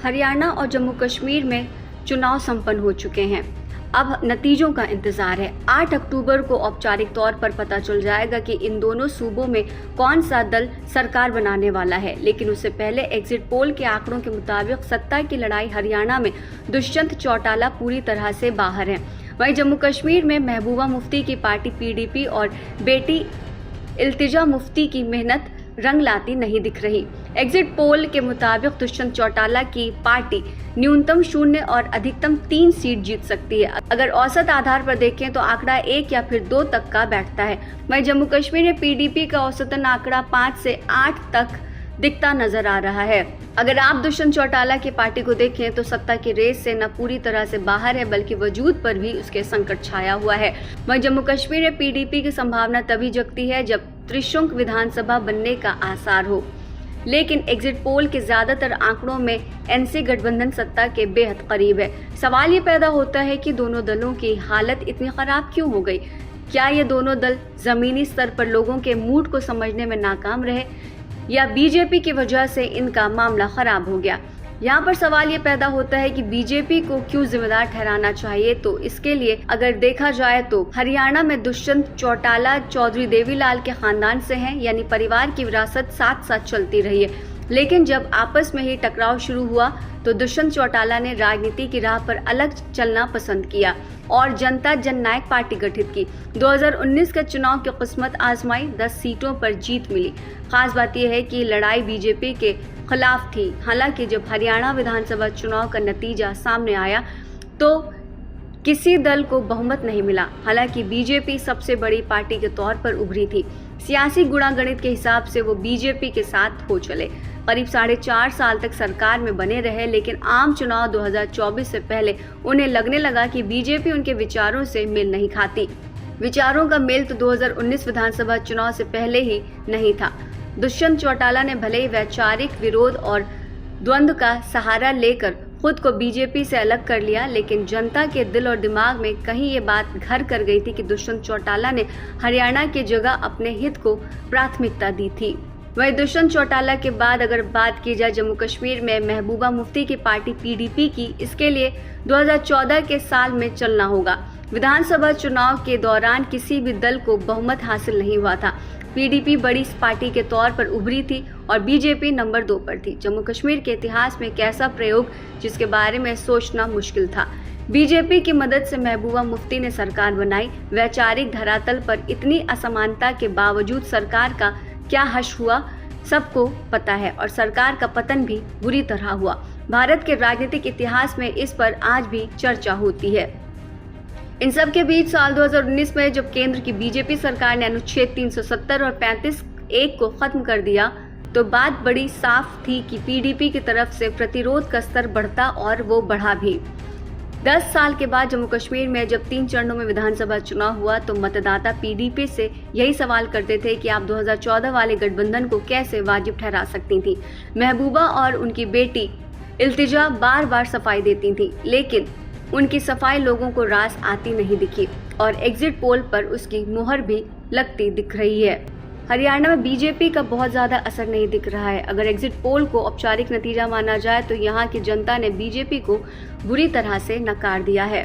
हरियाणा और जम्मू कश्मीर में चुनाव संपन्न हो चुके हैं। अब नतीजों का इंतजार है। 8 अक्टूबर को औपचारिक तौर पर पता चल जाएगा कि इन दोनों सूबों में कौन सा दल सरकार बनाने वाला है। लेकिन उससे पहले एग्जिट पोल के आंकड़ों के मुताबिक सत्ता की लड़ाई हरियाणा में दुष्यंत चौटाला पूरी तरह से बाहर है। वहीं जम्मू कश्मीर में महबूबा मुफ्ती की पार्टी PDP और बेटी इल्तिजा मुफ्ती की मेहनत रंग लाती नहीं दिख रही। एग्जिट पोल के मुताबिक दुष्यंत चौटाला की पार्टी न्यूनतम 0 और अधिकतम 3 सीट जीत सकती है। अगर औसत आधार पर देखें तो आंकड़ा 1 या फिर 2 तक का बैठता है। वहीं जम्मू कश्मीर में PDP का औसतन आंकड़ा 5 से 8 तक दिखता नजर आ रहा है। अगर आप दुष्यंत चौटाला की पार्टी को देखें तो सत्ता की रेस से न पूरी तरह से बाहर है, बल्कि वजूद पर भी उसके संकट छाया हुआ है। वहीं जम्मू कश्मीर में PDP की संभावना तभी जगती है जब त्रिशंकु विधानसभा बनने का आसार हो। लेकिन एग्जिट पोल के ज्यादातर आंकड़ों में NC गठबंधन सत्ता के बेहद करीब है। सवाल ये पैदा होता है कि दोनों दलों की हालत इतनी खराब क्यों हो गई? क्या ये दोनों दल जमीनी स्तर पर लोगों के मूड को समझने में नाकाम रहे या BJP की वजह से इनका मामला खराब हो गया? यहाँ पर सवाल ये पैदा होता है कि BJP को क्यों जिम्मेदार ठहराना चाहिए। तो इसके लिए अगर देखा जाए तो हरियाणा में दुष्यंत चौटाला चौधरी देवीलाल के खानदान से हैं, यानी परिवार की विरासत साथ साथ चलती रही है। लेकिन जब आपस में ही टकराव शुरू हुआ तो दुष्यंत चौटाला ने राजनीति की राह पर अलग चलना पसंद किया और जनता जननायक पार्टी गठित की। 2019 के चुनाव की किस्मत आजमाई, 10 सीटों पर जीत मिली। खास बात यह है कि लड़ाई BJP के खिलाफ थी। हालांकि जब हरियाणा विधानसभा चुनाव का नतीजा सामने आया तो किसी दल को बहुमत नहीं मिला। हालांकि BJP सबसे बड़ी पार्टी के तौर पर उभरी थी। सियासी गुणागणित के हिसाब से वो BJP के साथ हो चले। करीब 4.5 साल तक सरकार में बने रहे, लेकिन आम चुनाव 2024 से पहले उन्हें लगने लगा कि BJP उनके विचारों से मेल नहीं खाती। विचारों का मेल तो 2019 विधानसभा चुनाव से पहले ही नहीं था। दुष्यंत चौटाला ने भले ही वैचारिक विरोध और द्वंद्व का सहारा लेकर खुद को BJP से अलग कर लिया, लेकिन जनता के दिल और दिमाग में कहीं ये बात घर कर गई थी कि दुष्यंत चौटाला ने हरियाणा की जगह अपने हित को प्राथमिकता दी थी। वहीं दुष्यंत चौटाला के बाद अगर बात की जाए जम्मू कश्मीर में महबूबा मुफ्ती की पार्टी PDP की, इसके लिए 2014 के साल में चलना होगा। विधानसभा चुनाव के दौरान किसी भी दल को बहुमत हासिल नहीं हुआ था। PDP बड़ी पार्टी के तौर पर उभरी थी और BJP नंबर 2 पर थी। जम्मू कश्मीर के इतिहास में एक ऐसा प्रयोग जिसके बारे में सोचना मुश्किल था। BJP की मदद से महबूबा मुफ्ती ने सरकार बनाई। वैचारिक धरातल पर इतनी असमानता के बावजूद सरकार का क्या हश्र हुआ सबको पता है और सरकार का पतन भी बुरी तरह हुआ। भारत के राजनीतिक इतिहास में इस पर आज भी चर्चा होती है। इन सब के बीच साल 2019 में जब केंद्र की BJP सरकार ने अनुच्छेद 370 और 35(1) को खत्म कर दिया तो बात बड़ी साफ थी कि PDP की तरफ से प्रतिरोध का स्तर बढ़ता और वो बढ़ा भी। 10 साल के बाद जम्मू कश्मीर में जब 3 चरणों में विधानसभा चुनाव हुआ तो मतदाता PDP से यही सवाल करते थे कि आप 2014 वाले गठबंधन को कैसे वाजिब ठहरा सकती थी। महबूबा और उनकी बेटी इल्तिजा बार बार सफाई देती थी, लेकिन उनकी सफाई लोगों को रास आती नहीं दिखी और एग्जिट पोल पर उसकी मुहर भी लगती दिख रही है। हरियाणा में BJP का बहुत ज़्यादा असर नहीं दिख रहा है। अगर एग्जिट पोल को औपचारिक नतीजा माना जाए तो यहाँ की जनता ने BJP को बुरी तरह से नकार दिया है।